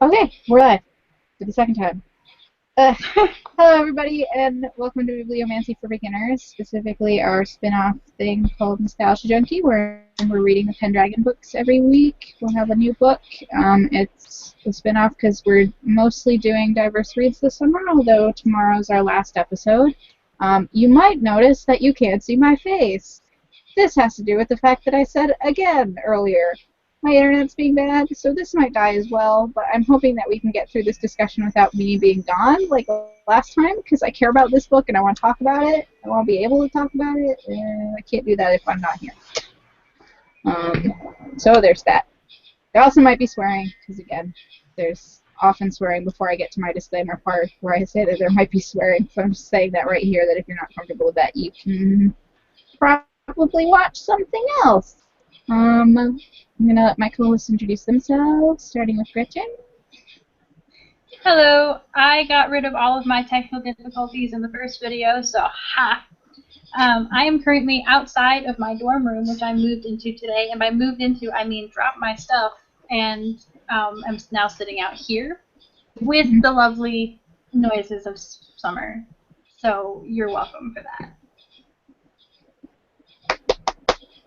Okay, we're live for the second time. Hello, everybody, and welcome to Bibliomancy for Beginners, specifically our spin-off thing called Nostalgia Junkie, where we're reading the Pendragon books every week. We'll have a new book. It's a spin-off because we're mostly doing diverse reads this summer, although tomorrow's our last episode. You might notice that you can't see my face. This has to do with the fact that I said again earlier. My internet's being bad, so this might die as well, but I'm hoping that we can get through this discussion without me being gone like last time, because I care about this book and I want to talk about it. I want to be able to talk about it, and I can't do that if I'm not here. So there's that. There also might be swearing, because again, there's often swearing before I get to my disclaimer part where I say that there might be swearing, so I'm just saying that right here, that if you're not comfortable with that, you can probably watch something else. I'm going to let my co-hosts introduce themselves, starting with Gretchen. Hello, I got rid of all of my technical difficulties in the first video, so ha! I am currently outside of my dorm room, which I moved into today, and by moved into, I mean dropped my stuff, and I'm now sitting out here with the lovely noises of summer. So you're welcome for that.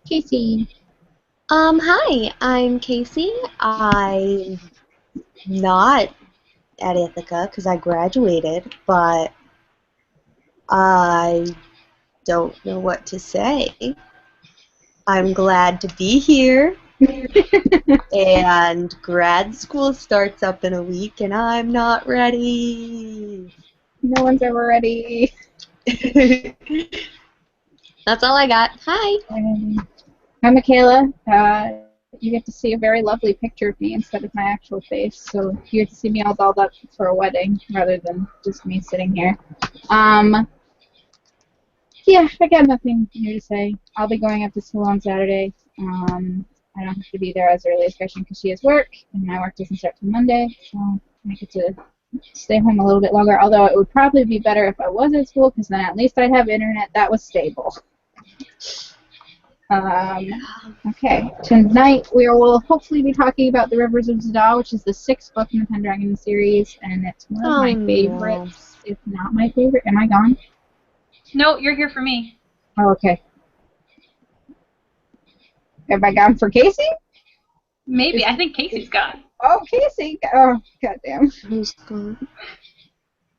Casey. Hi, I'm Casey. I'm not at Ithaca because I graduated, but I don't know what to say. I'm glad to be here, and grad school starts up in a week, and I'm not ready. No one's ever ready. That's all I got. Hi. Hi, Michaela. You get to see a very lovely picture of me instead of my actual face, so you get to see me all dolled up for a wedding rather than just me sitting here. Yeah, I got nothing new to say. I'll be going up to school on Saturday. I don't have to be there as early as Gretchen because she has work, and my work doesn't start till Monday, so I get to stay home a little bit longer, although it would probably be better if I was at school because then at least I'd have internet that was stable. Okay, tonight we will hopefully be talking about the Rivers of Zadaa, which is the 6th book in the Pendragon series, and it's one of my favorites, if not my favorite. Am I gone? No, you're here for me. Oh, okay. Am I gone for Casey? Maybe. I think Casey's gone. Oh, Casey! Oh, goddamn. Who's gone?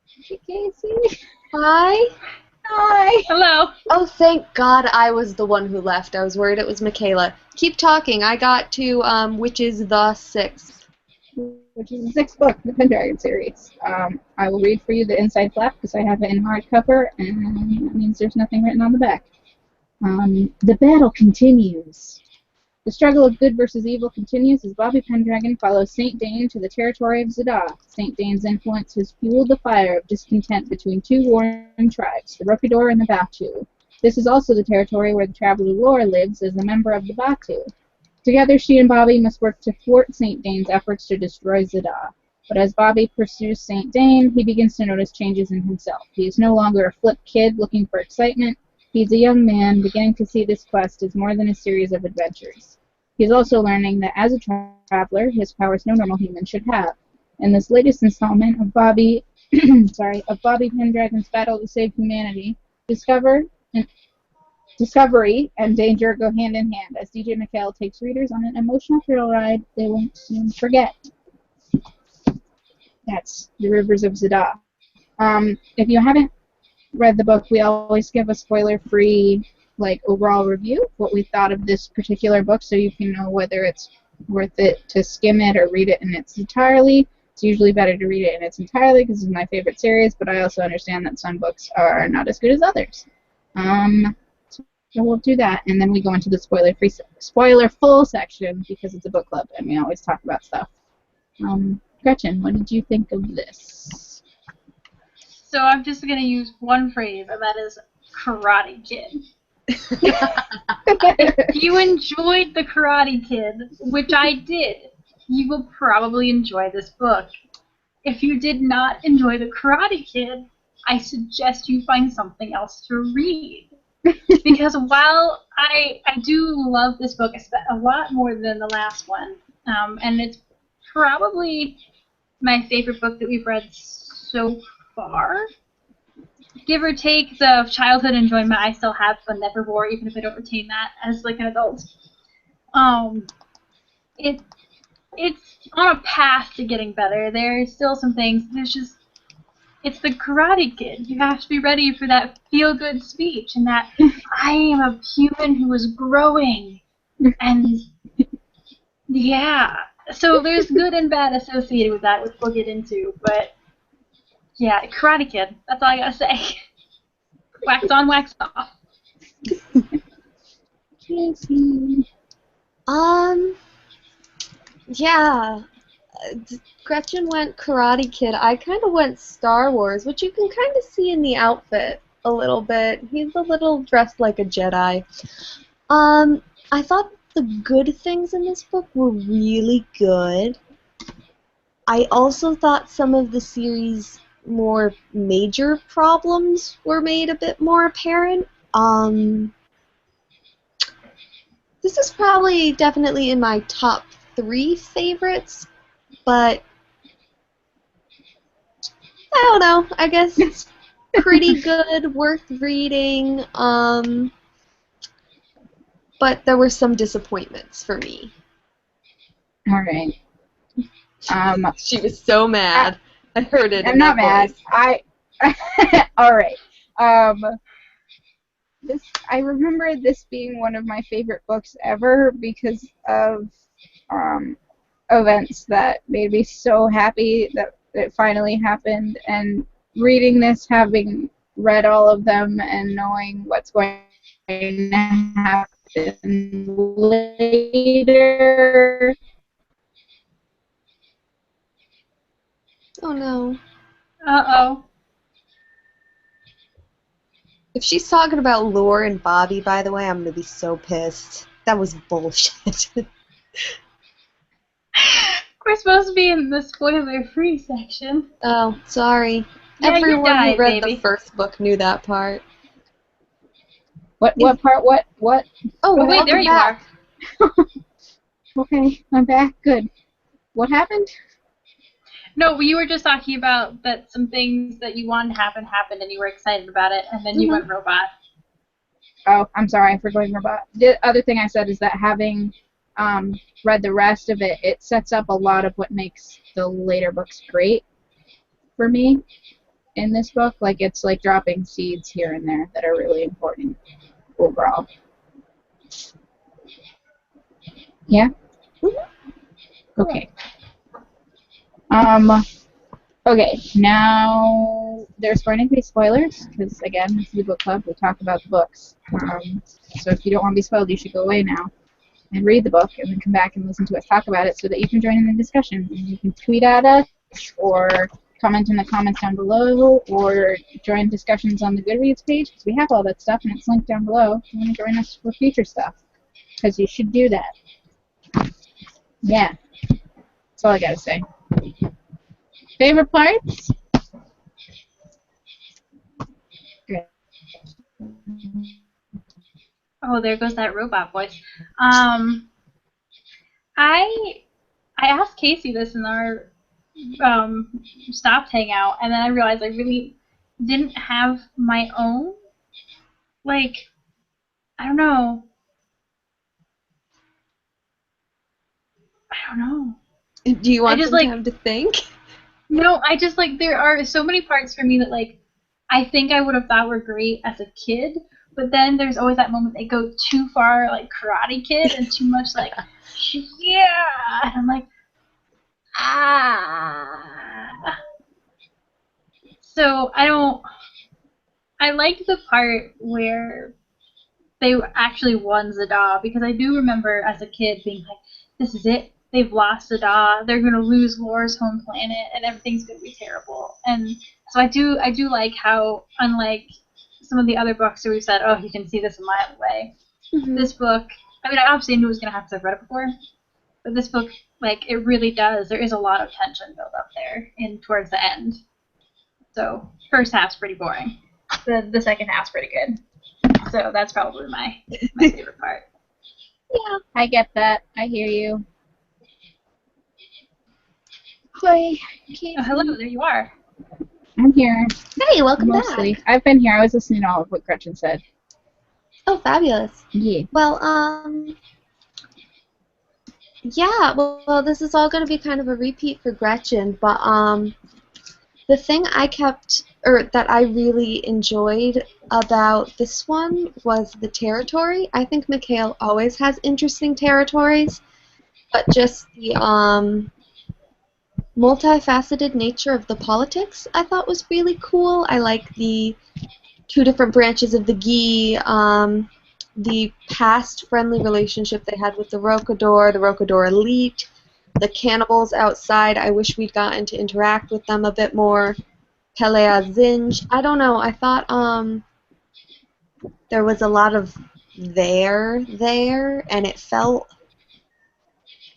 Hey, Casey. Hi. Hi. Hello. Oh, thank God I was the one who left. I was worried it was Michaela. Keep talking. I got to, which is the 6th. Which is the 6th book in the Pendragon series. I will read for you the inside flap because I have it in hardcover, and that means there's nothing written on the back. The battle continues. The struggle of good versus evil continues as Bobby Pendragon follows Saint Dane to the territory of Zadaa. Saint Dane's influence has fueled the fire of discontent between two warring tribes, the Rokidor and the Batu. This is also the territory where the Traveler Lore lives as a member of the Batu. Together, she and Bobby must work to thwart Saint Dane's efforts to destroy Zadaa. But as Bobby pursues Saint Dane, he begins to notice changes in himself. He is no longer a flip kid looking for excitement. He's a young man beginning to see this quest as more than a series of adventures. He's also learning that as a traveler, his powers no normal human should have. In this latest installment of Bobby Pendragon's battle to save humanity, discovery and danger go hand in hand as DJ Michaela takes readers on an emotional thrill ride they won't soon forget. That's the Rivers of Zadaa. If you haven't read the book, we always give a spoiler-free overall review of what we thought of this particular book, so you can know whether it's worth it to skim it or read it in its entirety. It's usually better to read it in its entirety because it's my favorite series, but I also understand that some books are not as good as others. So we'll do that, and then we go into the spoiler-full section because it's a book club, and we always talk about stuff. Gretchen, what did you think of this? So I'm just going to use one phrase, and that is Karate Kid. If you enjoyed The Karate Kid, which I did, you will probably enjoy this book. If you did not enjoy The Karate Kid, I suggest you find something else to read. Because while I do love this book a lot more than the last one, and it's probably my favorite book that we've read so far. Give or take the childhood enjoyment I still have for Nevermore, even if I don't retain that as like an adult. It's on a path to getting better. There's still some things. It's the Karate Kid. You have to be ready for that feel-good speech and that I am a human who is growing. And yeah, so there's good and bad associated with that, which we'll get into. But yeah, Karate Kid. That's all I gotta say. Wax on, wax off. Yeah. Gretchen went Karate Kid. I kind of went Star Wars, which you can kind of see in the outfit a little bit. He's a little dressed like a Jedi. I thought the good things in this book were really good. I also thought some of the series' more major problems were made a bit more apparent. This is probably definitely in my top 3 favorites, but I don't know. I guess it's pretty good, worth reading, but there were some disappointments for me. All right. She was so mad. I heard it. I'm not mad. All right. I remember this being one of my favorite books ever because of events that made me so happy that it finally happened, and reading this, having read all of them and knowing what's going to happen later. Oh no. Uh-oh. If she's talking about Lore and Bobby, by the way, I'm gonna be so pissed. That was bullshit. We're supposed to be in the spoiler-free section. Oh, sorry. Yeah, you Everyone died, who read baby. the first book knew that part. What part? What? Oh, Oh, wait, there welcome you back. are. Okay, I'm back. Good. What happened? No, you were just talking about that some things that you wanted to happen happened and you were excited about it, and then you went robot. Oh, I'm sorry for going robot. The other thing I said is that having read the rest of it, it sets up a lot of what makes the later books great for me in this book. Like, it's like dropping seeds here and there that are really important overall. Yeah? Okay. Okay, now there's going to be spoilers, because again, this is a book club, we talk about the books. So if you don't want to be spoiled, you should go away now and read the book, and then come back and listen to us talk about it so that you can join in the discussion. And you can tweet at us, or comment in the comments down below, or join discussions on the Goodreads page, because we have all that stuff, and it's linked down below if you want to join us for future stuff, because you should do that. Yeah. That's all I gotta say. Favorite parts? Good. Oh, there goes that robot voice. I asked Casey this in our stopped hangout, and then I realized I really didn't have my own. Like, I don't know. Do you want just, some like, time to think? No, I just, like, there are so many parts for me that, like, I think I would have thought were great as a kid, but then there's always that moment they go too far, like Karate Kid, and too much, like, yeah, and I'm like, ah. So I liked the part where they actually won Zadaa, because I do remember as a kid being like, this is it. They've lost Zadaa. They're going to lose Lore's home planet, and everything's going to be terrible. And so I do like how, unlike some of the other books where we said, oh, you can see this a mile away, this book, I mean, I obviously knew it was going to happen because I've read it before, but this book, like, it really does. There is a lot of tension built up there towards the end. So first half's pretty boring. The second half's pretty good. So that's probably my favorite part. Yeah, I get that. I hear you. Hi, Casey. Oh, hello, there you are. I'm here. Hey, welcome Mostly. back. I've been here. I was listening to all of what Gretchen said. Oh, fabulous. Yeah. Well, yeah, well, this is all going to be kind of a repeat for Gretchen, but, the thing that I really enjoyed about this one was the territory. I think Michaela always has interesting territories, but just the, multifaceted nature of the politics I thought was really cool. I like the two different branches of the Ghee, the past friendly relationship they had with the Rokador elite, the cannibals outside. I wish we'd gotten to interact with them a bit more. Pelea Zinj. I don't know. I thought there was a lot of there, and it felt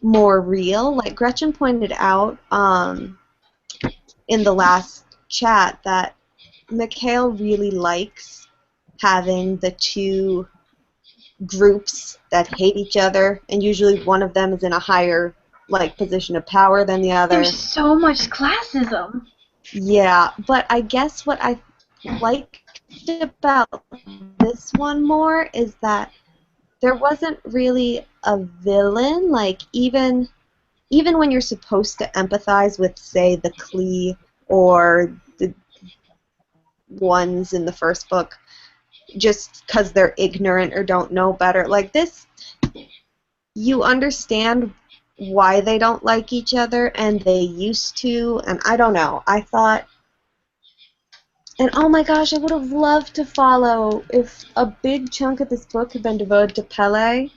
more real. Like Gretchen pointed out in the last chat that Michaela really likes having the two groups that hate each other, and usually one of them is in a higher position of power than the other. There's so much classism. Yeah, but I guess what I liked about this one more is that there wasn't really a villain. Like even when you're supposed to empathize with, say, the Klee or the ones in the first book, just because they're ignorant or don't know better, like this, you understand why they don't like each other, and they used to, and I don't know. I thought, and oh my gosh, I would have loved to follow, if a big chunk of this book had been devoted to Pele,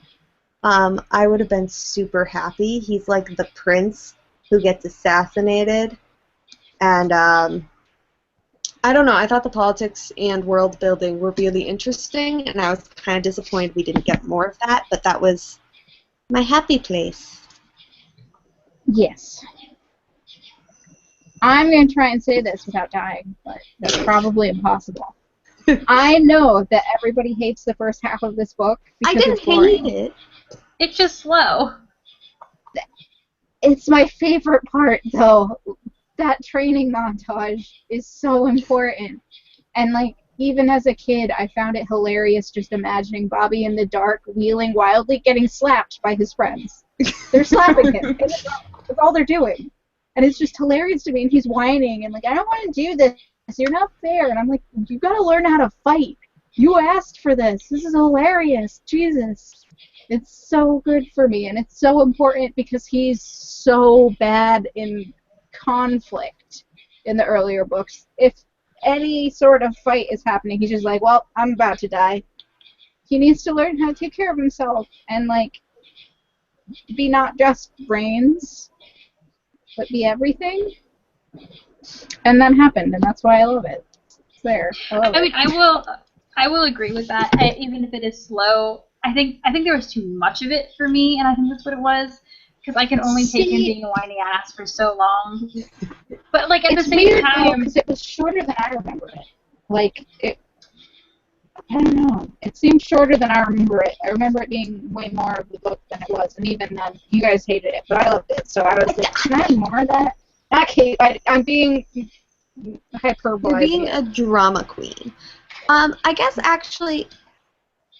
I would have been super happy. He's like the prince who gets assassinated, and I don't know, I thought the politics and world building were really interesting, and I was kind of disappointed we didn't get more of that, but that was my happy place. Yes. I'm going to try and say this without dying, but that's probably impossible. I know that everybody hates the first half of this book because I didn't it's boring. hate it. It's just slow. It's my favorite part, though. That training montage is so important. And, like, even as a kid, I found it hilarious just imagining Bobby in the dark, wheeling wildly, getting slapped by his friends. They're slapping him. And that's all they're doing. And it's just hilarious to me. And he's whining and, like, I don't want to do this. You're not fair. And I'm like, you got to learn how to fight. You asked for this. This is hilarious. Jesus. It's so good for me. And it's so important because he's so bad in conflict in the earlier books. If any sort of fight is happening, he's just like, well, I'm about to die. He needs to learn how to take care of himself and, like, be not just brains, but be everything. And that happened, and that's why I love it. It's there. I love I mean, it. I will agree with that. Even if it is slow, I think there was too much of it for me, and I think that's what it was. Because I can only take him being a whiny ass for so long. But like at the same weird, time, because it was shorter than I remember it. Like it, I don't know. It seemed shorter than I remember it. I remember it being way more of the book than it was, and even then, you guys hated it, but I loved it. So I was like, can I have more of that? I'm being hyperbole. You're being a drama queen. I guess actually,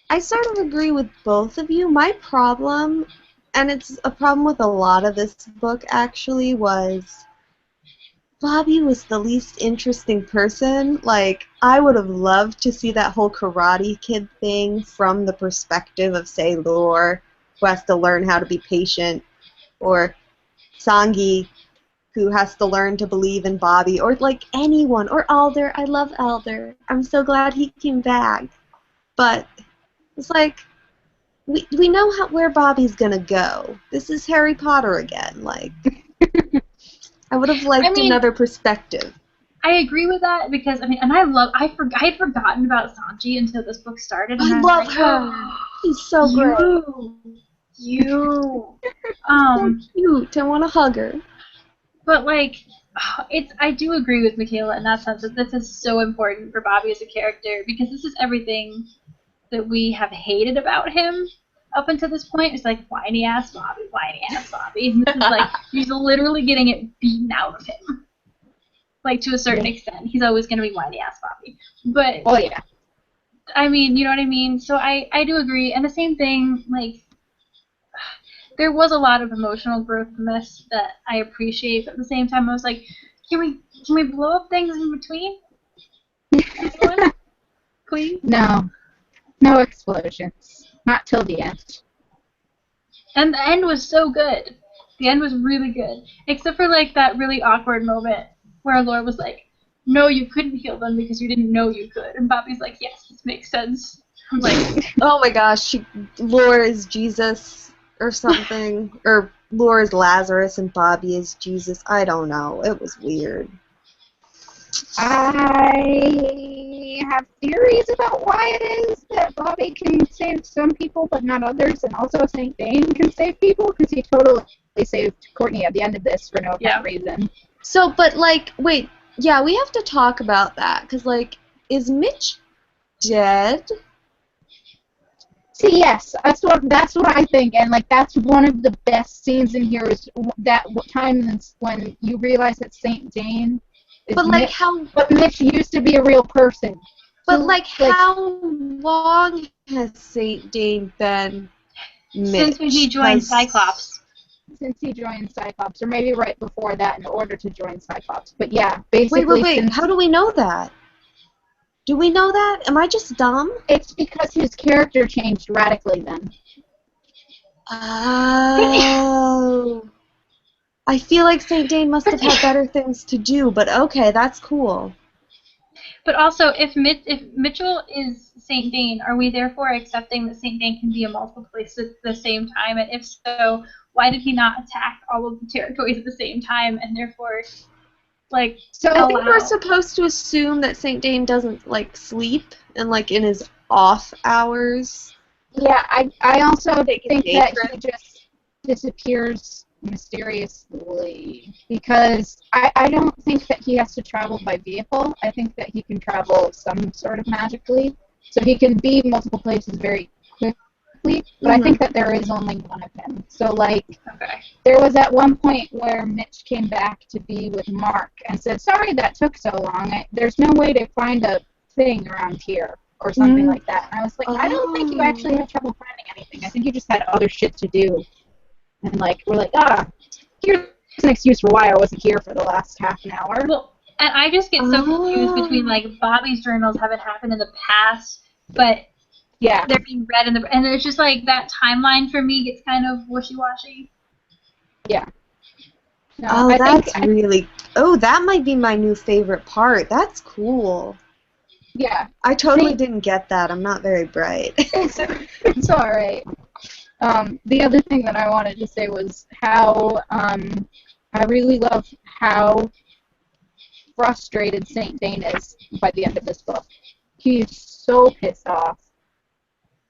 I sort of agree with both of you. My problem, and it's a problem with a lot of this book actually, was Bobby was the least interesting person. Like, I would have loved to see that whole Karate Kid thing from the perspective of, say, Lore, who has to learn how to be patient, or Sangi, who has to learn to believe in Bobby, or like anyone, or Alder. I love Alder. I'm so glad he came back. But it's like, we know where Bobby's gonna go. This is Harry Potter again. Like, I would have liked another perspective. I agree with that because I had forgotten about Sanji until this book started. And I love her. She's so great. You. So cute. I want to hug her. But like, I do agree with Michaela in that sense that this is so important for Bobby as a character because this is everything that we have hated about him up until this point. It's like whiny ass Bobby, ass Bobby. And this is like, he's literally getting it beaten out of him. Like, to a certain extent. He's always going to be whiny ass Bobby. But, Oh, yeah. I mean, you know what I mean? So I do agree. And the same thing, like, there was a lot of emotional growth in this that I appreciate, but at the same time I was like, can we blow up things in between? Please? No. No explosions. Not till the end. And the end was so good. The end was really good. Except for like that really awkward moment where Laura was like, no, you couldn't heal them because you didn't know you could. And Bobby's like, yes, this makes sense. I'm like, oh my gosh, Laura is Jesus or something. Or Laura is Lazarus and Bobby is Jesus. I don't know. It was weird. I have theories about why it is that Bobby can save some people but not others, and also St. Dane can save people because he totally saved Courtney at the end of this for no apparent reason. So, but like, wait, yeah, we have to talk about that because, like, is Mitch dead? See, yes, that's what I think, and like that's one of the best scenes in here is that time when you realize that St. Dane is But like Mitch, but Mitch used to be a real person. But So, like, how long has St. Dane been Mitch? Since when he joined Cyclops. Since he joined Cyclops, or maybe right before that in order to join Cyclops. But yeah, basically. Wait. How do we know that? Do we know that? Am I just dumb? It's because his character changed radically then. Oh. I feel like St. Dane must have had better things to do, but okay, that's cool. But also, if Mitchell is St. Dane, are we therefore accepting that St. Dane can be in multiple places at the same time? And if so, why did he not attack all of the territories at the same time and therefore, like, so I think we're supposed to assume that St. Dane doesn't, like, sleep and, like, in his off hours. Yeah, I also think that he just disappears mysteriously because I don't think that he has to travel by vehicle. I think that he can travel some sort of magically, so he can be multiple places very quickly, but I think that there is only one of him. So like, there was at one point where Mitch came back to be with Mark and said, sorry that took so long, there's no way to find a thing around here or something like that. And I was like, I don't think you actually had trouble finding anything. I think you just had other shit to do. And like, we're like, here's an excuse for why I wasn't here for the last half an hour. Well, and I just get so confused between like Bobby's journals haven't happened in the past, but they're being read and it's just like that timeline for me gets kind of wishy-washy. Yeah. No, that might be my new favorite part. That's cool. Yeah. I totally didn't get that. I'm not very bright. It's all right. The other thing that I wanted to say was how I really love how frustrated St. Dane is by the end of this book. He's so pissed off.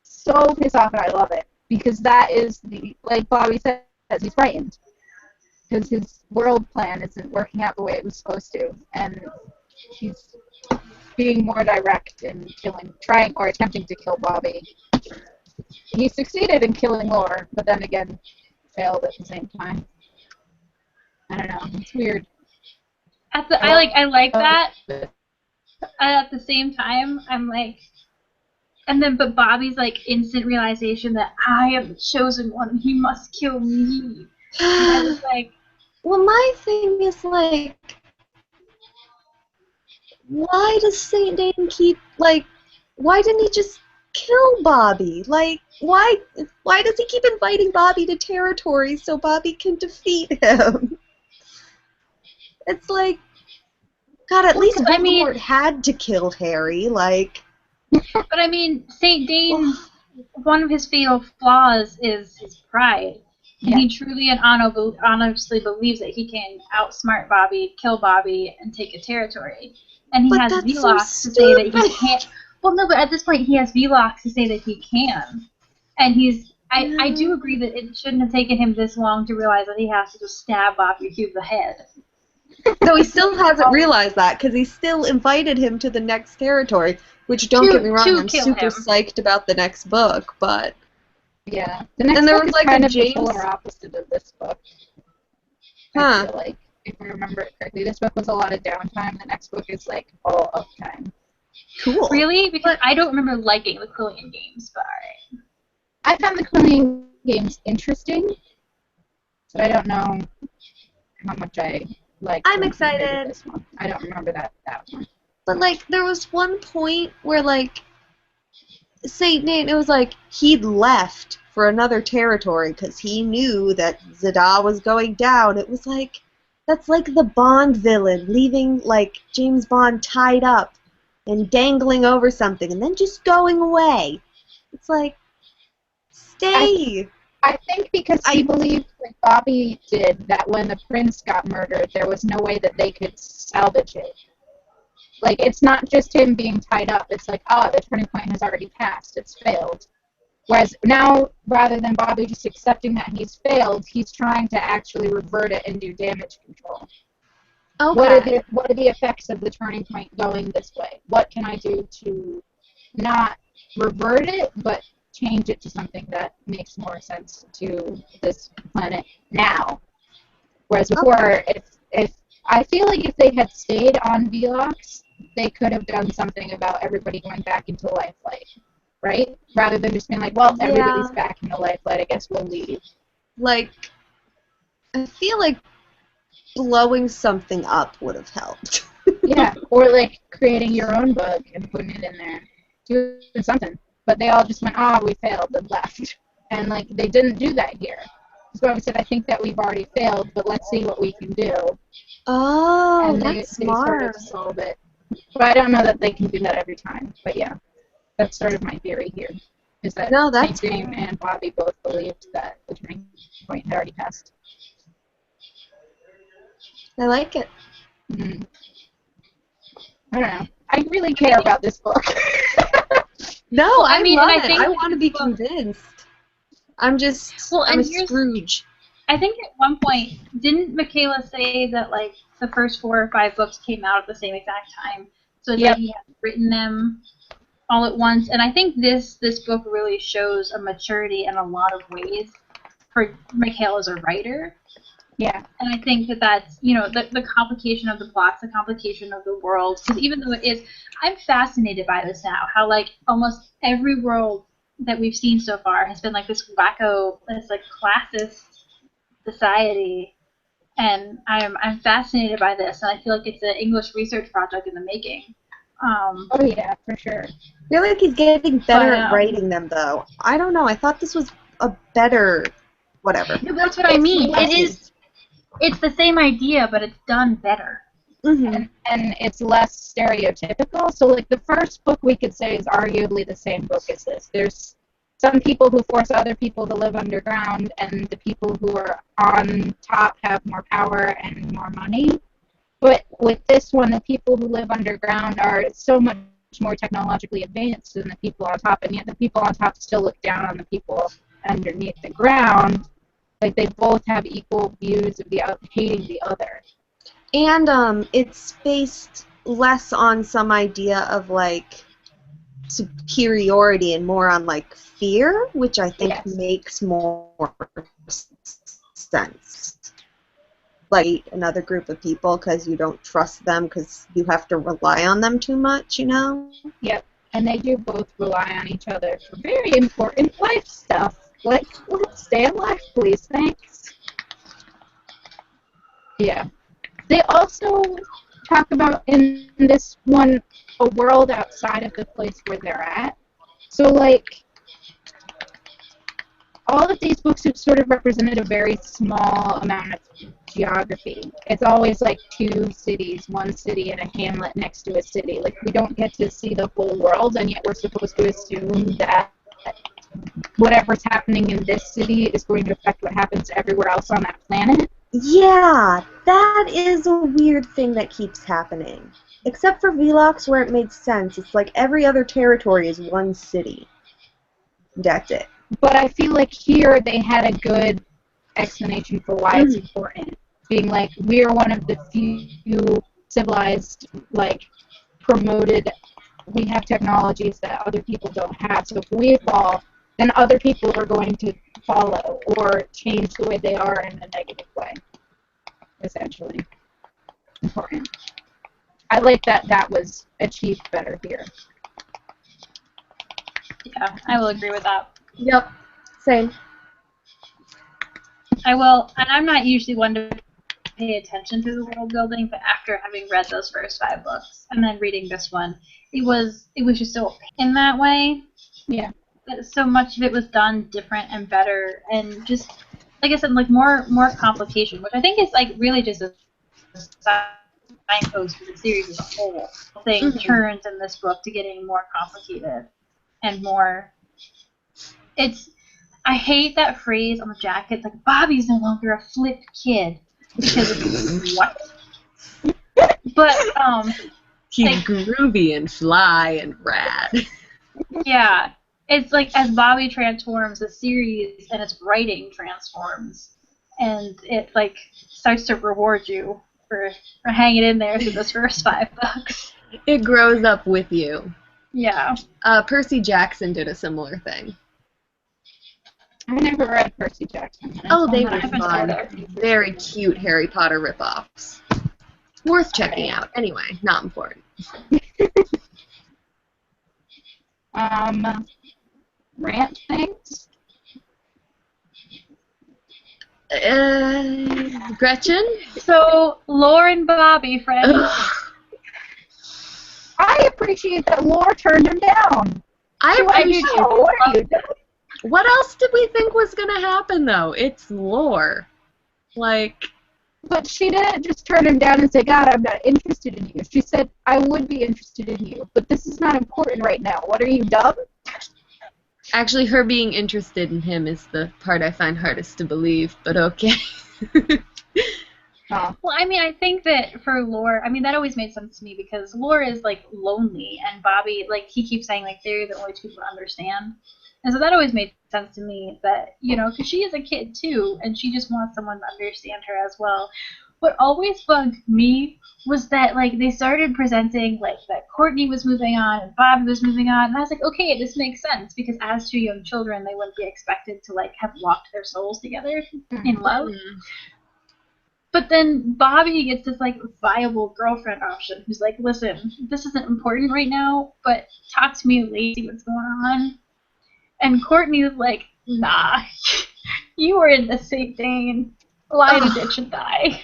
So pissed off, and I love it. Because that is, like Bobby says, he's frightened. Because his world plan isn't working out the way it was supposed to. And he's being more direct in trying or attempting to kill Bobby. He succeeded in killing Laura, but then again, failed at the same time. I don't know. It's weird. I like that. At the same time, I'm like, but Bobby's like instant realization that I am the chosen one and he must kill me. And I was like, well, my thing is like, why does St. Dane keep why didn't he just kill Bobby? Like, why does he keep inviting Bobby to territory so Bobby can defeat him? It's like, God, at least Voldemort had to kill Harry, like. But I mean, St. Dane, one of his fatal flaws is his pride. And he truly and honestly believes that he can outsmart Bobby, kill Bobby, and take a territory. And he has Velox to say that he can't. Well, no, but at this point he has Velox to say that he can. And I do agree that it shouldn't have taken him this long to realize that he has to just stab Bobby through the head. No, he still hasn't realized that because he still invited him to the next territory, which, don't get me wrong, I'm super psyched about the next book, but Yeah. The next And there book was is like kind a of the James. polar opposite of this book. Huh. I feel like, if I remember it correctly, this book was a lot of downtime. The next book is like all uptime. Cool. Really? Because I don't remember liking the Quillian games, but alright. I found the Quillian games interesting, so I don't know how much I liked I'm them compared to excited. this one. I don't remember that one. But like there was one point where like Saint Nate, it was like he'd left for another territory because he knew that Zadaa was going down. It was like that's like the Bond villain leaving like James Bond tied up and dangling over something and then just going away. It's like stay. I think because he believed, like Bobby did, that when the prince got murdered, there was no way that they could salvage it. Like, it's not just him being tied up. It's like, the turning point has already passed. It's failed. Whereas now, rather than Bobby just accepting that he's failed, he's trying to actually revert it and do damage control. Okay. What are the effects of the turning point going this way? What can I do to not revert it, but change it to something that makes more sense to this planet now? Whereas before, if I feel like if they had stayed on Velox, they could have done something about everybody going back into Lifelight, right? Rather than just being like, well, everybody's back into Lifelight, I guess we'll leave. Like, I feel like blowing something up would have helped. Yeah, or like creating your own bug and putting it in there, doing something. But they all just went, we failed and left. And like they didn't do that here. So I said, I think that we've already failed, but let's see what we can do. Oh, And that's they sort of solve it. But I don't know that they can do that every time. But yeah, that's sort of my theory here. Is that Saint James and Bobby both believed that the turning point had already passed. I like it. Mm-hmm. I don't know. I really care about this book. No, well, I mean, love I it. think I want to be convinced. I'm a Scrooge. I think at one point, didn't Michaela say that like the first 4 or 5 books came out at the same exact time? So it's like he had written them all at once. And I think this book really shows a maturity in a lot of ways for Michaela as a writer. Yeah. And I think that's, the complication of the plots, the complication of the world. Because even though it is, I'm fascinated by this now. How, like, almost every world that we've seen so far has been, like, this wacko, this, like, classist society. And I'm fascinated by this. And I feel like it's an English research project in the making. Oh, yeah, for sure. I feel like he's getting better at writing them, though. I don't know. I thought this was a better whatever. No, that's what I mean. It's the same idea, but it's done better. Mm-hmm. And it's less stereotypical. So, like, the first book we could say is arguably the same book as this. There's some people who force other people to live underground, and the people who are on top have more power and more money. But with this one, the people who live underground are so much more technologically advanced than the people on top, and yet the people on top still look down on the people underneath the ground. Like, they both have equal views of hating the other. And it's based less on some idea of, like, superiority and more on, like, fear, which I think makes more sense. Like, another group of people because you don't trust them because you have to rely on them too much, you know? Yep. And they do both rely on each other for very important life stuff. Like, let's stay alive, please. Thanks. Yeah. They also talk about, in this one, a world outside of the place where they're at. So, like, all of these books have sort of represented a very small amount of geography. It's always, like, 2 cities, 1 city and a hamlet next to a city. Like, we don't get to see the whole world, and yet we're supposed to assume that whatever's happening in this city is going to affect what happens everywhere else on that planet. Yeah, that is a weird thing that keeps happening. Except for Velox, where it made sense. It's like every other territory is 1 city. That's it. But I feel like here they had a good explanation for why it's important. Being like, we're one of the few civilized, like, promoted, we have technologies that other people don't have. So if we fall, then other people are going to follow or change the way they are in a negative way. Essentially, important. I like that was achieved better here. Yeah, I will agree with that. Yep. Same. I will, and I'm not usually one to pay attention to the world building, but after having read those first 5 books and then reading this one, it was just so in that way. Yeah. So much of it was done different and better, and just like I said, like more complication, which I think is like really just a signpost for the series as a whole. The thing turns in this book to getting more complicated and more. I hate that phrase on the jacket, like Bobby's no longer a flipped kid, because what? But he's like, groovy and fly and rad. Yeah, it's like as Bobby transforms, the series and its writing transforms, and it like starts to reward you for hanging in there through those first 5 books. It grows up with you. Yeah. Percy Jackson did a similar thing. I never read Percy Jackson. Oh, they were I haven't fun. either. Very cute Harry Potter ripoffs. Worth checking out. Anyway, not important. Rant things? Gretchen? So, Lore and Bobby, friends. I appreciate that Lore turned him down. I appreciate What are you doing? What else did we think was going to happen, though? It's lore. Like... But she didn't just turn him down and say, God, I'm not interested in you. She said, I would be interested in you, but this is not important right now. What, are you dumb? Actually, her being interested in him is the part I find hardest to believe, but okay. Well, I mean, I think that for Lore, I mean, that always made sense to me because Lore is, like, lonely, and Bobby, like, he keeps saying, like, they're the only two who understand. And so that always made sense to me that, you know, because she is a kid, too, and she just wants someone to understand her as well. What always bugged me was that, like, they started presenting, like, that Courtney was moving on and Bobby was moving on, and I was like, okay, this makes sense, because as 2 young children, they wouldn't be expected to, like, have locked their souls together in love. Mm. But then Bobby gets this, like, viable girlfriend option who's like, listen, this isn't important right now, but talk to me later, see what's going on. And Courtney's like, nah, you were in the St. Dane. Lie in a ditch and die.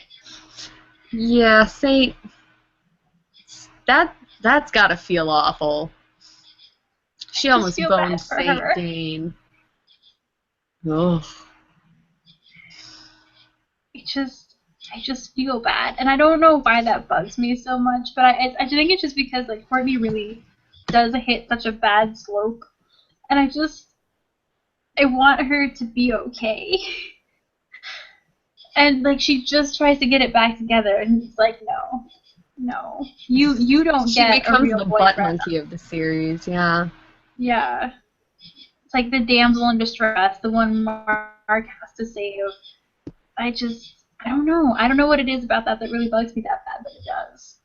Yeah, Saint... That's gotta feel awful. She almost feel bad boned for Saint her. Dane. Ugh. I just feel bad, and I don't know why that bugs me so much, but I think it's just because like Courtney really does hit such a bad slope, and I want her to be okay, and like she just tries to get it back together, and it's like no, you don't She get a becomes real the butt boyfriend. monkey of the series, yeah. Yeah, it's like the damsel in distress, the one Mark has to save. I don't know. I don't know what it is about that really bugs me that bad, but it does.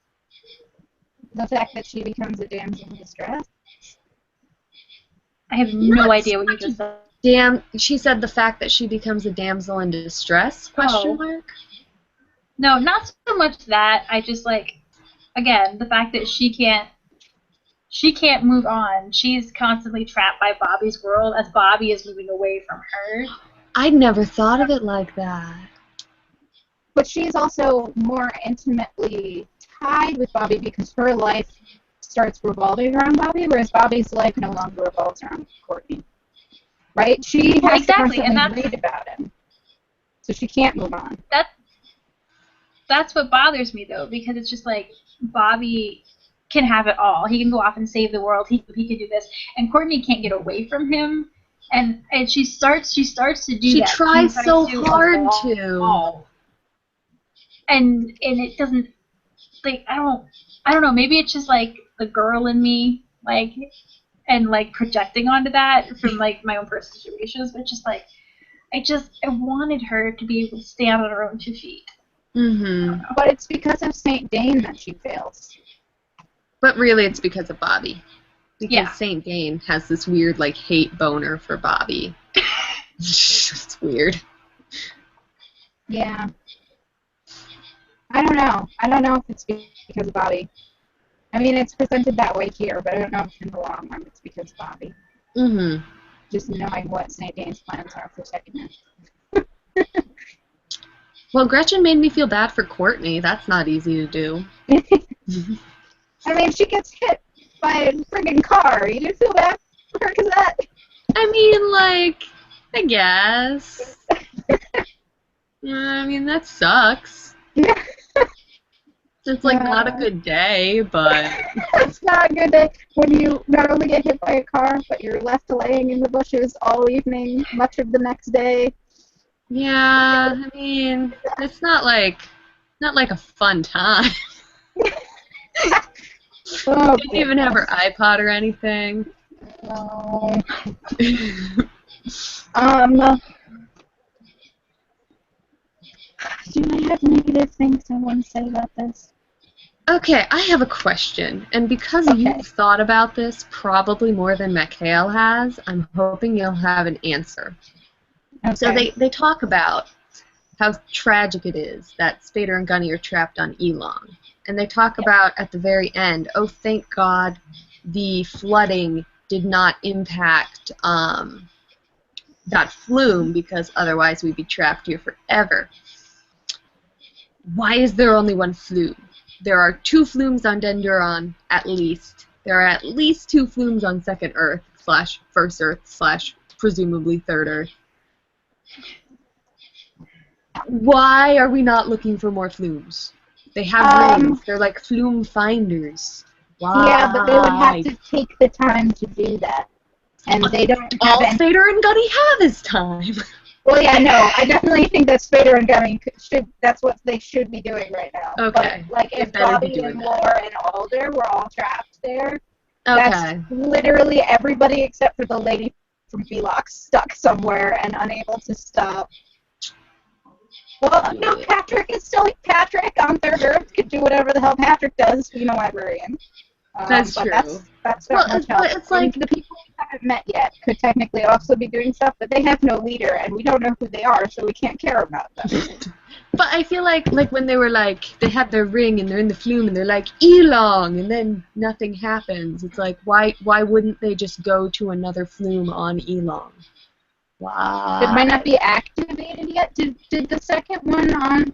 The fact that she becomes a damsel in distress. I have no idea what you just said. Damn, she said the fact that she becomes a damsel in distress? Question mark? No, not so much that. I just like, again, the fact that she can't move on. She's constantly trapped by Bobby's world as Bobby is moving away from her. I'd never thought of it like that. But she's also more intimately tied with Bobby because her life starts revolving around Bobby, whereas Bobby's life no longer revolves around Courtney. Right? She has to constantly read about him. So she can't move on. That's what bothers me, though, because it's just like Bobby can have it all. He can go off and save the world. He can do this. And Courtney can't get away from him. And she starts to do that. She tries so hard to. And it doesn't, like, I don't know, maybe it's just like the girl in me, like, and like projecting onto that from like my own personal situations, but just like I wanted her to be able to stand on her own 2 feet. Mm-hmm. But it's because of St. Dane that she fails. But really it's because of Bobby. Because Yeah. Saint Dane has this weird, like, hate boner for Bobby. It's weird. Yeah. I don't know. I don't know if it's because of Bobby. I mean, it's presented that way here, but I don't know if in the long run it's because of Bobby. Mm-hmm. Just knowing what St. Dane's plans are for second. Well, Gretchen made me feel bad for Courtney. That's not easy to do. I mean, she gets hit by a friggin' car. You feel bad for her because of that? I mean, like, I guess. I mean, that sucks. It's like not a good day, but It's not a good day when you not only get hit by a car, but you're left laying in the bushes all evening, much of the next day. yeah, I mean, it's not like a fun time. Oh, Didn't even have her iPod or anything. no. Do I have negative things I want to say about this? Okay, I have a question, and because Okay. you've thought about this probably more than Michaela has, I'm hoping you'll have an answer. Okay. So they talk about how tragic it is that Spader and Gunny are trapped on Elong. And they talk about at the very end, oh, thank God the flooding did not impact that flume, because otherwise we'd be trapped here forever. Why is there only one flume? There are 2 flumes on Denduron, at least. There are at least 2 flumes on Second Earth / First Earth / presumably Third Earth. Why are we not looking for more flumes? They have rings. They're like flume finders. Why? Yeah, but they would have to take the time to do that. And they don't have All any... Spader and Gunny have is time. Well, yeah, no, I definitely think that Spader and Gunny that's what they should be doing right now. Okay. But, like, They if better be Bobby doing and that. Laura and Alder were all trapped there, Okay. that's literally everybody except for the lady from Velox stuck somewhere and unable to stop. Well, no, Patrick is still Patrick on Third Earth could do whatever the hell Patrick does, being a librarian. That's but true. That's not much help. But it's like the people we haven't met yet could technically also be doing stuff, but they have no leader, and we don't know who they are, so we can't care about them. But I feel like when they were like, they had their ring and they're in the flume and they're like, Elong, and then nothing happens. It's like, why wouldn't they just go to another flume on Elong? Why? It might not be activated yet. Did the second one on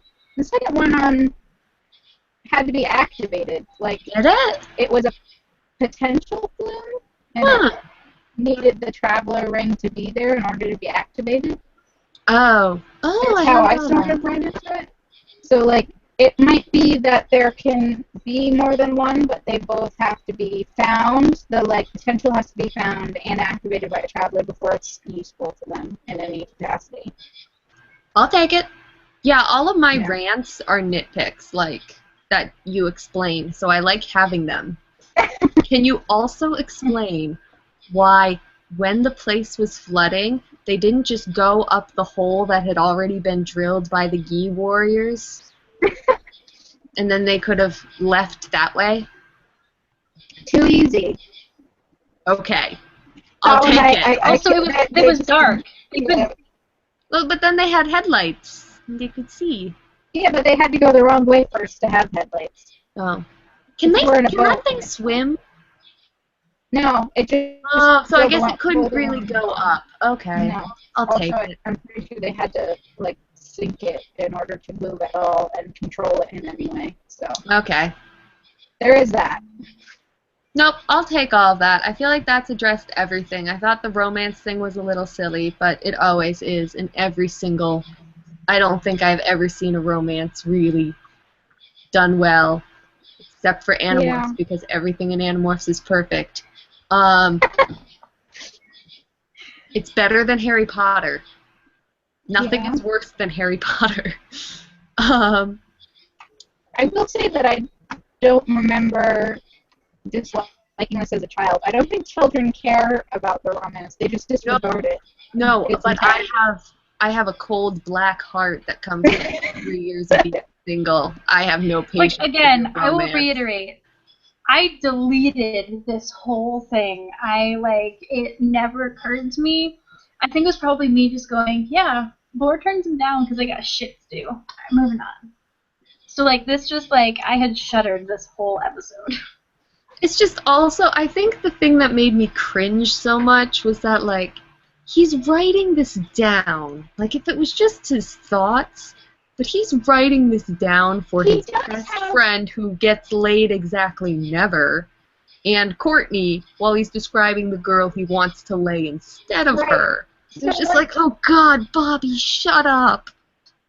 had to be activated. Like, Get it? it was a potential flume, and it needed the traveler ring to be there in order to be activated. Oh, That's how I sort of read into it. So, like, it might be that there can be more than one, but they both have to be found. The, like, potential has to be found and activated by a traveler before it's useful to them in any capacity. I'll take it. Yeah, all of my Yeah. rants are nitpicks, like, that you explain, so I like having them. Can you also explain why, when the place was flooding, they didn't just go up the hole that had already been drilled by the Gi warriors? And then they could have left that way? Too easy. Okay. I'll take it. Also, it was dark. Well, but then they had headlights. And they could see. Yeah, but they had to go the wrong way first to have headlights. Oh. Can that thing swim? No, it just... Oh, so I guess it couldn't really go up. Okay. No. I'll take it. I'm pretty sure they had to, like, sink it in order to move at all and control it in any way. So Okay. there is that. Nope, I'll take all of that. I feel like that's addressed everything. I thought the romance thing was a little silly, but it always is in every single... I don't think I've ever seen a romance really done well, except for Animorphs, Yeah. because everything in Animorphs is perfect. It's better than Harry Potter. Nothing is worse than Harry Potter. I will say that I don't remember disliking this as a child. I don't think children care about the romance. They just disregard it. No, It's but intense. I have a cold black heart that comes with 3 years of being single. I have no patience. Which, again, with I will romance. reiterate. I deleted this whole thing. It never occurred to me. I think it was probably me just going, yeah, Lord turns him down because I got shit to do. I'm moving on. So, this just, I had shuddered this whole episode. It's just also, I think the thing that made me cringe so much was that, he's writing this down. If it was just his thoughts, but he's writing this down for his best friend who gets laid exactly never, and Courtney, while he's describing the girl he wants to lay instead of her. So it's just oh God, Bobby, shut up.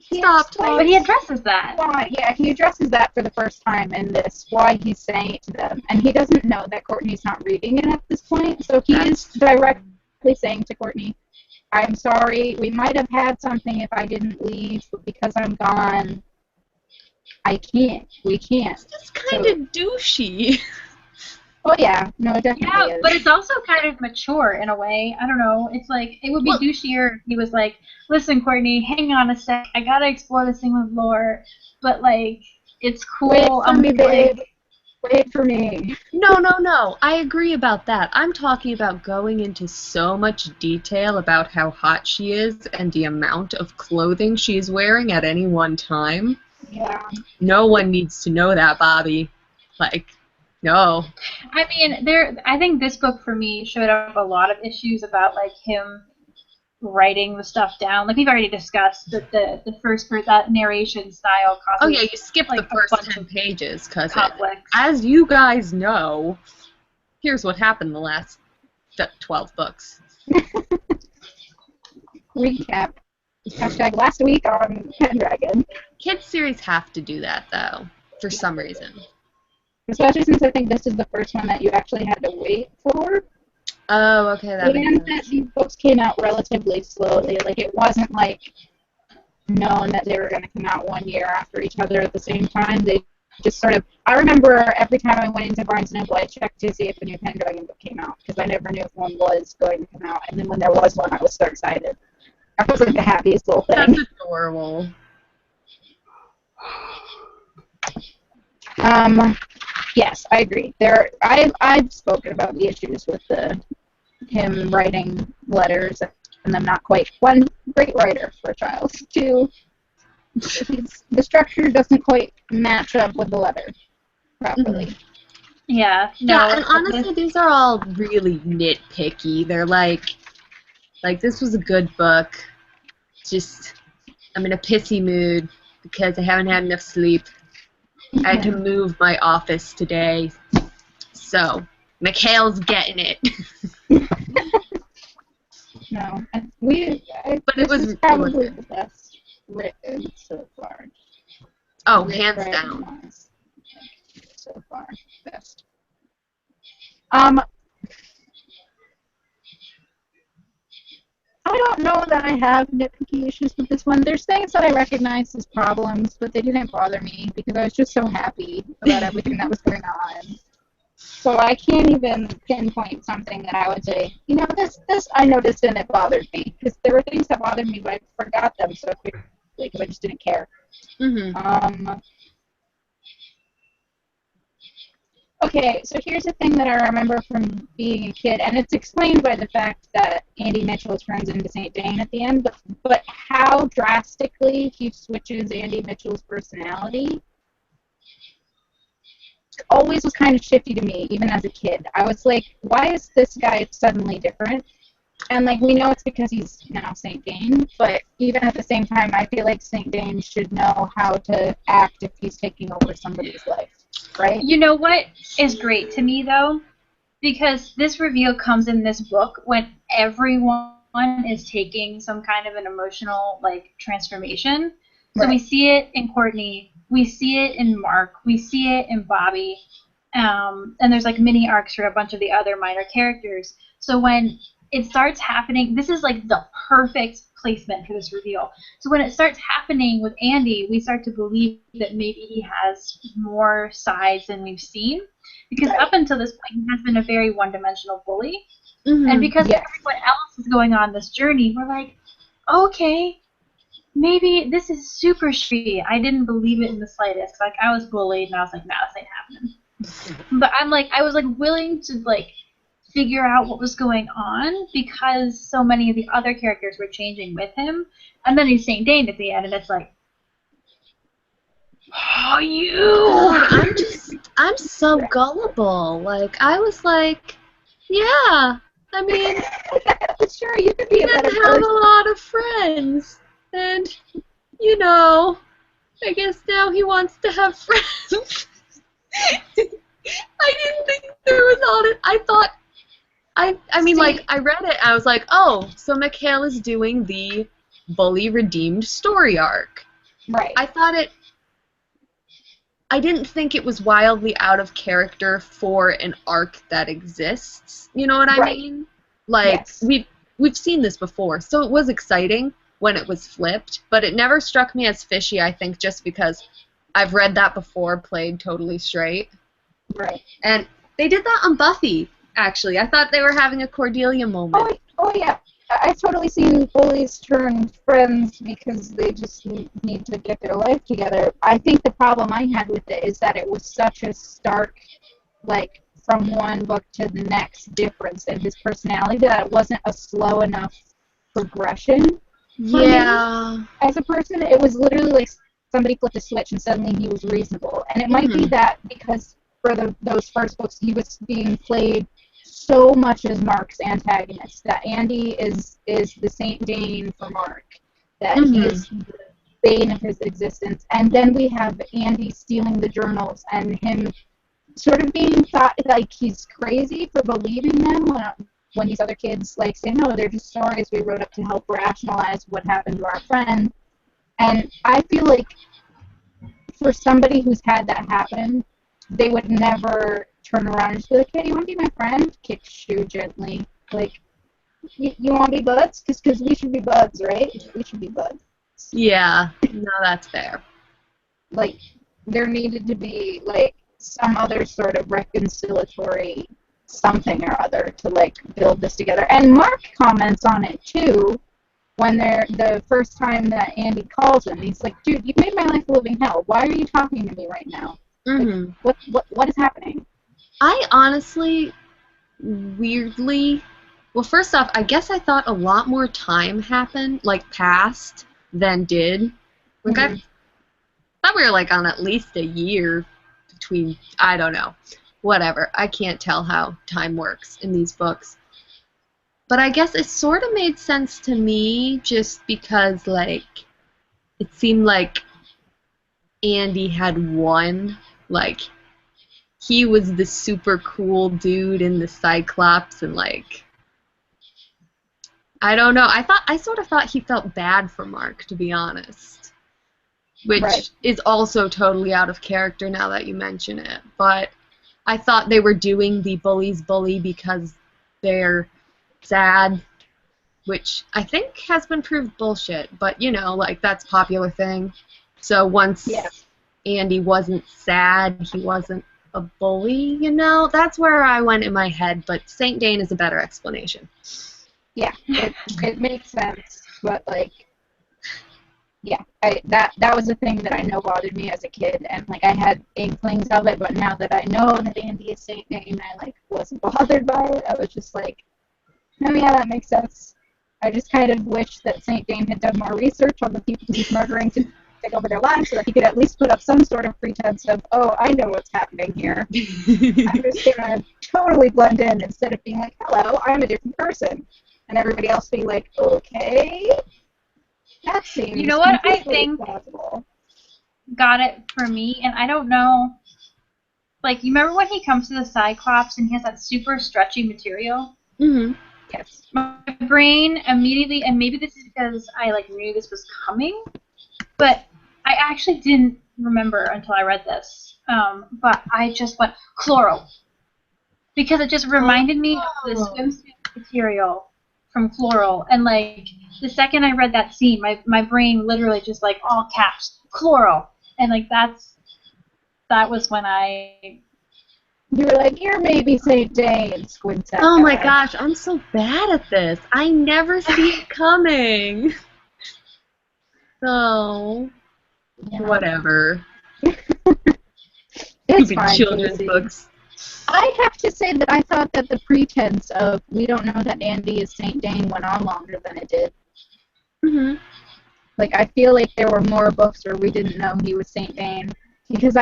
Stop talking. But he addresses that. Yeah, he addresses that for the first time in this, why he's saying it to them. And he doesn't know that Courtney's not reading it at this point, so he is directly saying to Courtney, I'm sorry, we might have had something if I didn't leave, but because I'm gone, I can't. We can't. It's just kind of douchey. Oh, yeah. No, it definitely is. But it's also kind of mature in a way. I don't know. It's it would be douchier if he was like, listen, Courtney, hang on a sec. I gotta explore this thing with lore, but, it's cool. Wait for me, babe. Wait for me. No. I agree about that. I'm talking about going into so much detail about how hot she is and the amount of clothing she is wearing at any one time. Yeah. No one needs to know that, Bobby. No. I mean, I think this book for me showed up a lot of issues about him writing the stuff down. We've already discussed that the first part, that narration style causes. Oh yeah, you skipped the first 10 pages because, as conflicts. you guys know, here's what happened the last 12 books. Recap. Hashtag last week on Pendragon. Kids series have to do that though, for some reason. Especially since I think this is the first one that you actually had to wait for. Oh, okay, that makes sense. And that these books came out relatively slowly. It wasn't known that they were going to come out 1 year after each other at the same time. They just sort of. I remember every time I went into Barnes & Noble, I checked to see if a new Pendragon book came out because I never knew if one was going to come out. And then when there was one, I was so excited. I was the happiest little thing. That's adorable. Yes, I agree. I've spoken about the issues with him writing letters and them not quite. One, great writer for a child. Two, the structure doesn't quite match up with the letter properly. Mm-hmm. Yeah. No, and honestly, these are all really nitpicky. They're this was a good book. Just, I'm in a pissy mood because I haven't had enough sleep. I had to move my office today, so Michaela's getting it. No, but it was probably the best written so far. Oh, hands down. So far, best. I don't know that I have nitpicky issues with this one. There's things that I recognize as problems, but they didn't bother me because I was just so happy about everything that was going on. So I can't even pinpoint something that I would say, this I noticed and it bothered me. Because there were things that bothered me, but I forgot them so quickly because I just didn't care. Mm-hmm. Okay, so here's the thing that I remember from being a kid, and it's explained by the fact that Andy Mitchell turns into St. Dane at the end, but how drastically he switches Andy Mitchell's personality always was kind of shifty to me, even as a kid. I was like, why is this guy suddenly different? And, we know it's because he's now St. Dane, but even at the same time, I feel like St. Dane should know how to act if he's taking over somebody's life. Right? You know what is great to me, though? Because this reveal comes in this book when everyone is taking some kind of an emotional, transformation. So we see it in Courtney. We see it in Mark. We see it in Bobby. And there's, mini arcs for a bunch of the other minor characters. So when it starts happening, this is, the perfect placement for this reveal. So when it starts happening with Andy, we start to believe that maybe he has more sides than we've seen. Because up until this point, he has been a very one-dimensional bully. Mm-hmm. And because everyone else is going on this journey, we're like, okay, maybe this is super shitty. I didn't believe it in the slightest. I was bullied, and I was like, nah, this ain't happening. But I was like willing to like figure out what was going on because so many of the other characters were changing with him, and then he's Saint Dane at the end, and it's like, oh, God, you. I'm so gullible. Like, I was like, yeah, I mean, Sure, you could be a he better didn't have person. a lot of friends. And, you know, I guess now he wants to have friends. I didn't think there was all it. I thought, I mean, like, I read it, and I was like, oh, so Michaela's doing the bully redeemed story arc. Right. I didn't think it was wildly out of character for an arc that exists. You know what I Right. mean? Like, Yes. we've seen this before, so it was exciting when it was flipped, but it never struck me as fishy, I think, just because I've read that before, played totally straight. Right. And they did that on Buffy, actually. I thought they were having a Cordelia moment. Oh yeah. I've totally seen bullies turn friends because they just need to get their life together. I think the problem I had with it is that it was such a stark, like, from one book to the next difference in his personality that it wasn't a slow enough progression. Yeah. As a person, it was literally like somebody flipped a switch and suddenly he was reasonable. And it might be that because for those first books he was being played so much as Mark's antagonist, that Andy is the Saint Dane for Mark, that he is the bane of his existence. And then we have Andy stealing the journals and him sort of being thought like he's crazy for believing them when these other kids like say, no, they're just stories we wrote up to help rationalize what happened to our friend. And I feel like for somebody who's had that happen, they would never turn around and just be like, hey, you want to be my friend? Kick shoe gently. Like, you want to be buds? Because we should be buds, right? We should be buds. Yeah. No, that's fair. Like, there needed to be, like, some other sort of reconciliatory something or other to, like, build this together. And Mark comments on it, too, when they're the first time that Andy calls him. He's like, dude, you've made my life a living hell. Why are you talking to me right now? Like, what is happening? I honestly, weirdly, well, first off, I guess I thought a lot more time happened, like, passed than did. Like, I thought we were, like, on at least a year between, I don't know, whatever. I can't tell how time works in these books. But I guess it sort of made sense to me just because, like, it seemed like Andy had won. Like, he was the super cool dude in the Cyclops, and, like, I don't know. I sort of thought he felt bad for Mark, to be honest. Which is also totally out of character now that you mention it. But I thought they were doing the bullies bully because they're sad, which I think has been proved bullshit. But, you know, like, that's a popular thing. So once Andy wasn't sad, he wasn't a bully, you know? That's where I went in my head, but Saint Dane is a better explanation. Yeah, it makes sense, but, like, yeah, that was a thing that I know bothered me as a kid, and, like, I had inklings of it, but now that I know that Andy is Saint Dane, I, like, wasn't bothered by it. I was just like, oh yeah, that makes sense. I just kind of wish that Saint Dane had done more research on the people he's murdering to take over their lives so that he could at least put up some sort of pretense of, oh, I know what's happening here. I'm just gonna totally blend in instead of being like, hello, I'm a different person. And everybody else being like, okay, that seems You know what I completely think plausible. got it for me, and I don't know, like, you remember when he comes to the Cyclops and he has that super stretchy material? Yes. My brain immediately, and maybe this is because I, like, knew this was coming, but I actually didn't remember until I read this. But I just went, chloral. Because it just reminded me of the swimsuit material from Chloral. And, like, the second I read that scene, my brain literally just, like, all caps, chloral. And, like, that was when I... You were like, you're maybe Saint Dane, squint that Oh my guy. gosh, I'm so bad at this. I never see it coming. So, whatever. It stupid fine, children's Casey. books. I have to say that I thought that the pretense of we don't know that Andy is Saint Dane went on longer than it did. Mm-hmm. Like, I feel like there were more books where we didn't know he was Saint Dane. Because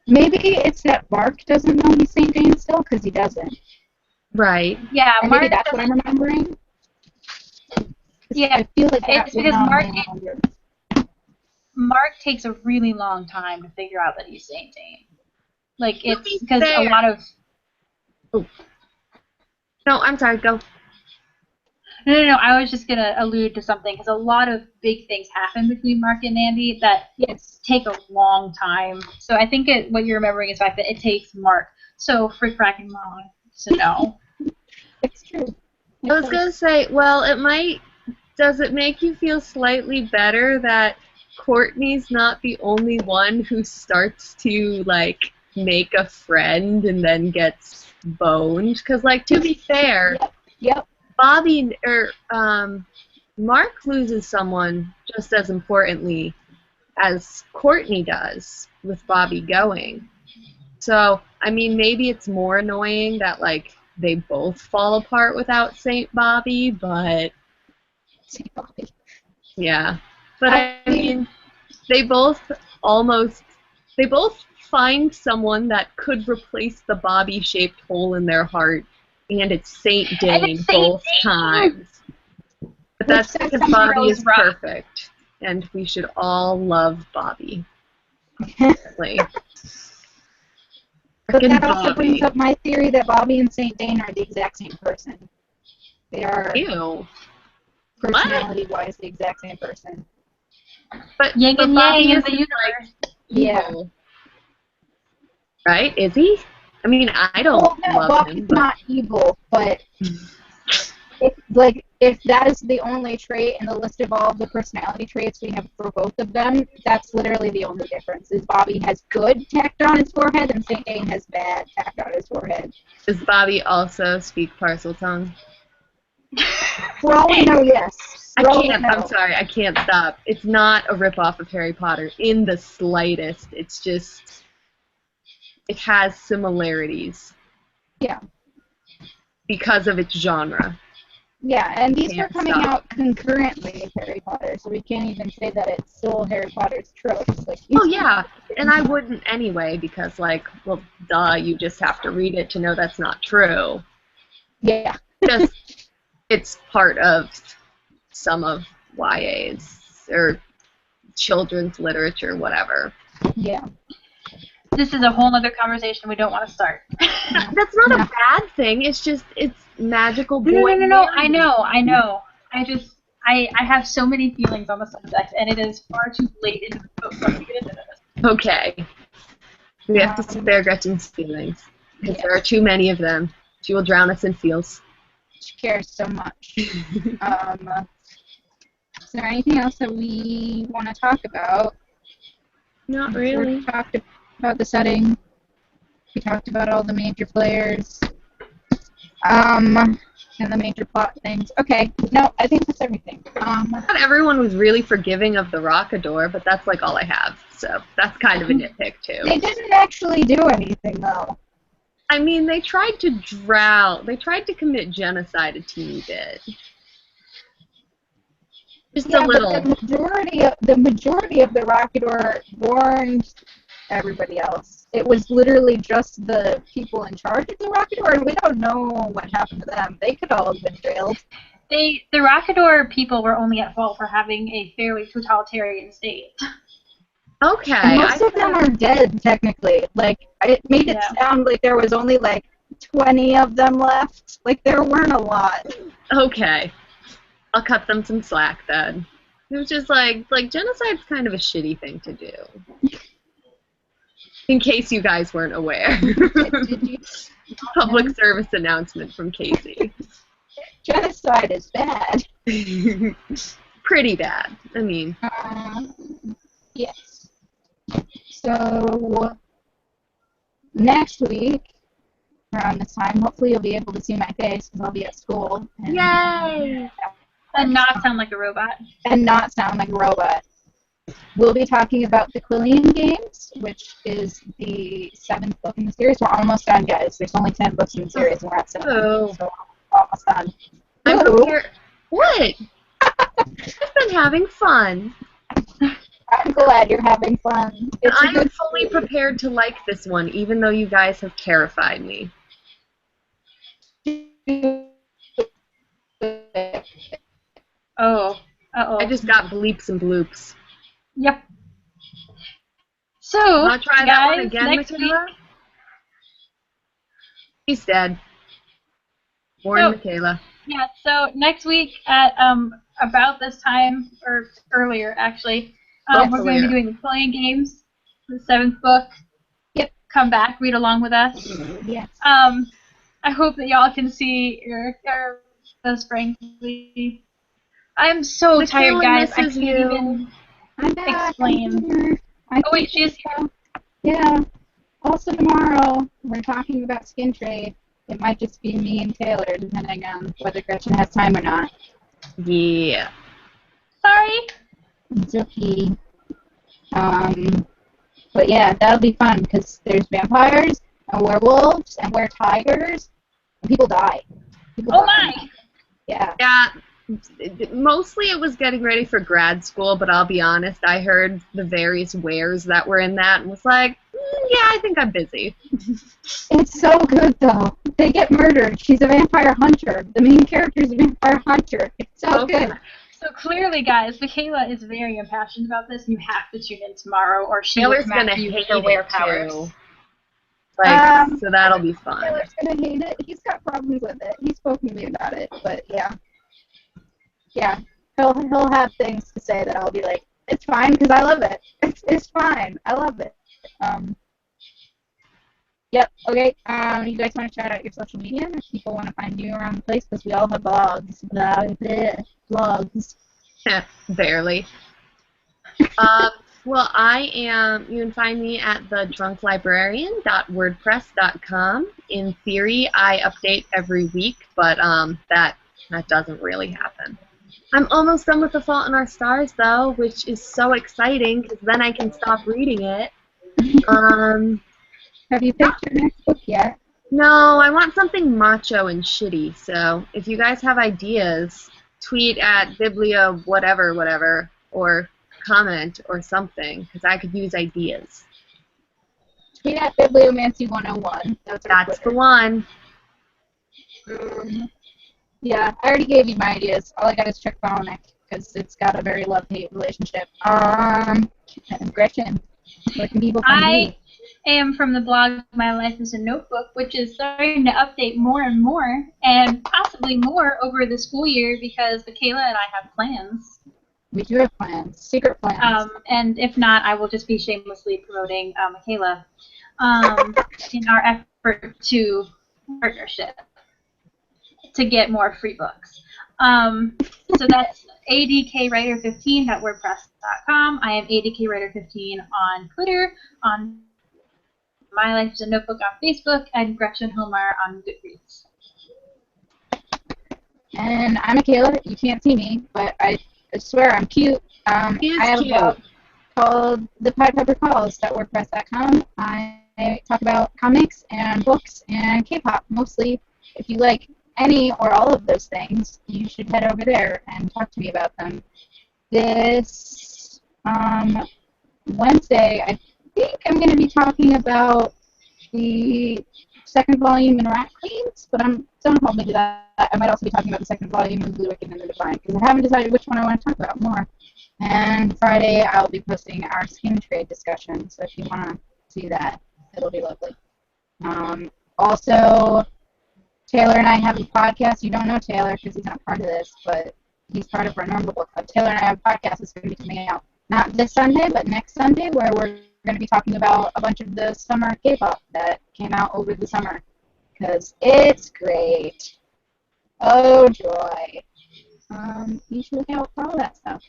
maybe it's that Mark doesn't know he's Saint Dane still, because he doesn't. Right. Yeah, And Mark. maybe that's what I'm remembering. Yeah, I feel like that it's went because on Mark. way longer. Mark takes a really long time to figure out that he's Saint Dane. Like, To it's be because a fair- lot of. No, I'm sorry, go. No. I was just gonna allude to something because a lot of big things happen between Mark and Andy that Yes. take a long time. So I think what you're remembering is the fact that it takes Mark so frickin' long to know. It's true. I was going to say, well, does it make you feel slightly better that Courtney's not the only one who starts to, like, make a friend and then gets boned? Because, like, to be fair, Yep. Bobby, Mark loses someone just as importantly as Courtney does with Bobby going. So, I mean, maybe it's more annoying that, like, they both fall apart without Saint Bobby, but Saint Bobby. yeah. But I mean, they both find someone that could replace the Bobby-shaped hole in their heart, and it's Saint Dane both times. But that's Which because says Bobby is something rough. perfect, and we should all love Bobby. Apparently. But Frickin' that also brings Bobby. up my theory that Bobby and Saint Dane are the exact same person. They are, Ew. personality-wise, the exact same person. But Yin but and Bobby yang in is the universe. Yeah. evil. Right? Is he? I mean, I don't Well, no, love Bobby's him, but not evil, but if that is the only trait in the list of all the personality traits we have for both of them, that's literally the only difference. Is Bobby has good tacked on his forehead, and Saint Dane has bad tacked on his forehead. does Bobby also speak parcel tongue? For all we know, yes. I For all we can't. know. I'm sorry. I can't stop. It's not a ripoff of Harry Potter in the slightest. It's just it has similarities. Yeah. Because of its genre. Yeah, and these were Can't coming stop. out concurrently with Harry Potter, so we can't even say that it's still Harry Potter's tropes. Like, Oh yeah, and I wouldn't anyway because like, well, duh, you just have to read it to know that's not true. Yeah. Just it's part of some of YA's or children's literature, whatever. Yeah. This is a whole other conversation we don't want to start. That's not a bad thing. It's just it's magical boy. No. I know. I have so many feelings on the subject, and it is far too late into the book for us to get into this. Okay. We have to spare Gretchen's feelings because there are too many of them. She will drown us in feels. She cares so much. Is there anything else that we want to talk about? Not really. We talked about the setting. We talked about all the major players. And the major plot things. Okay, no, I think that's everything. Not everyone was really forgiving of the Rockador, but that's like all I have. So that's kind of a nitpick too. They didn't actually do anything though. I mean, they tried to drown. They tried to commit genocide a teeny bit. Just a little. But the majority of the Rockador warned everybody else. It was literally just the people in charge of the Rockador, and we don't know what happened to them. They could all have been jailed. The Rockador people were only at fault for having a fairly totalitarian state. Okay. And most of them are dead, technically. Like, it made it sound like there was only, like, 20 of them left. Like, there weren't a lot. Okay. I'll cut them some slack then. It was just like genocide's kind of a shitty thing to do. In case you guys weren't aware. Did you? Public service announcement from Casey. Genocide is bad. Pretty bad. I mean. Yes. So, next week, around this time, hopefully you'll be able to see my face because I'll be at school. Yay! And not sound like a robot. And not sound like a robot. We'll be talking about the Quillian Games, which is the 7th book in the series. We're almost done, guys. There's only 10 books in the series, and we're at 7. Oh. So we're almost done. I'm Ooh. prepared. What? I've been having fun. I'm glad you're having fun. It's I a am good fully series. prepared to like this one, even though you guys have terrified me. Oh. Uh-oh. I just got bleeps and bloops. Yep. So, Want to try that one guys, again, next Michaela? week, He's dead. Warn Oh. Michaela. yeah, so next week at about this time, or earlier actually, we're going to Earlier. be doing the Quillian Games, the 7th book. Yep. Come back, read along with us. Yes. I hope that y'all can see your frankly. I'm so tired, Michaela guys. I misses can't you. even I'm back. explain. I'm here. Oh wait, she is here. Yeah. Also tomorrow, we're talking about skin trade. It might just be me and Taylor, depending on whether Gretchen has time or not. Yeah. Sorry. It's okay. But yeah, that'll be fun because there's vampires and werewolves and tigers and people die. People Oh die. my. Yeah. Yeah. Mostly it was getting ready for grad school, but I'll be honest, I heard the various wares that were in that and was like, yeah, I think I'm busy. It's so good though. They get murdered. She's a vampire hunter. The main character is a vampire hunter. It's so Okay. good. So clearly, guys, Michaela is very impassioned about this. You have to tune in tomorrow, or she will Taylor's come gonna after you hate with her wear it powers. too. Like, so that'll be fun. Taylor's gonna hate it. He's got problems with it. He's spoken to me about it, but yeah. Yeah. He'll have things to say that I'll be like, it's fine because I love it. It's fine. I love it. Yep. Okay. You guys want to shout out your social media if people want to find you around the place because we all have blogs. Blogs. Barely. Well, you can find me at thedrunklibrarian.wordpress.com. In theory, I update every week, but that doesn't really happen. I'm almost done with The Fault in Our Stars, though, which is so exciting because then I can stop reading it. Have you picked your next book yet? No, I want something macho and shitty, so if you guys have ideas, tweet at Biblia whatever, or comment or something, because I could use ideas. Tweet at Bibliomancy 101. That's the one. Yeah, I already gave you my ideas. All I got is check Phonic, because it's got a very love-hate relationship. Gretchen, where can people find you? I am from the blog My Life is a Notebook, which is starting to update more and more, and possibly more over the school year because Michaela and I have plans. We do have plans, secret plans. And if not, I will just be shamelessly promoting Michaela in our effort to partnership to get more free books. So that's adkwriter15.wordpress.com. I am adkwriter15 on Twitter, on My Life is a Notebook on Facebook, and Gretchen Homer on Goodreads. And I'm Michaela. You can't see me, but I swear I'm cute. I have a blog called The Pied Pepper Calls.wordpress.com. I talk about comics and books and K-pop mostly. If you like any or all of those things, you should head over there and talk to me about them. This Wednesday, I think I'm going to be talking about the second volume in Rat Queens, but don't hold me to that. I might also be talking about the second volume of The Wicked and the Divine, because I haven't decided which one I want to talk about more. And Friday, I'll be posting our skin trade discussion, so if you want to see that, it'll be lovely. Also, Taylor and I have a podcast. You don't know Taylor because he's not part of this, but he's part of our normal book club. Taylor and I have a podcast that's going to be coming out not this Sunday, but next Sunday, where we're going to be talking about a bunch of the summer K-pop that came out over the summer, because it's great. Oh, joy. You should look out for all that stuff.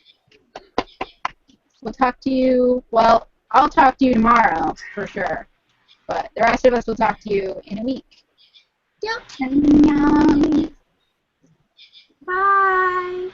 We'll talk to you, well, I'll talk to you tomorrow, for sure, but the rest of us will talk to you in a week. Yep. Annyeong. Bye.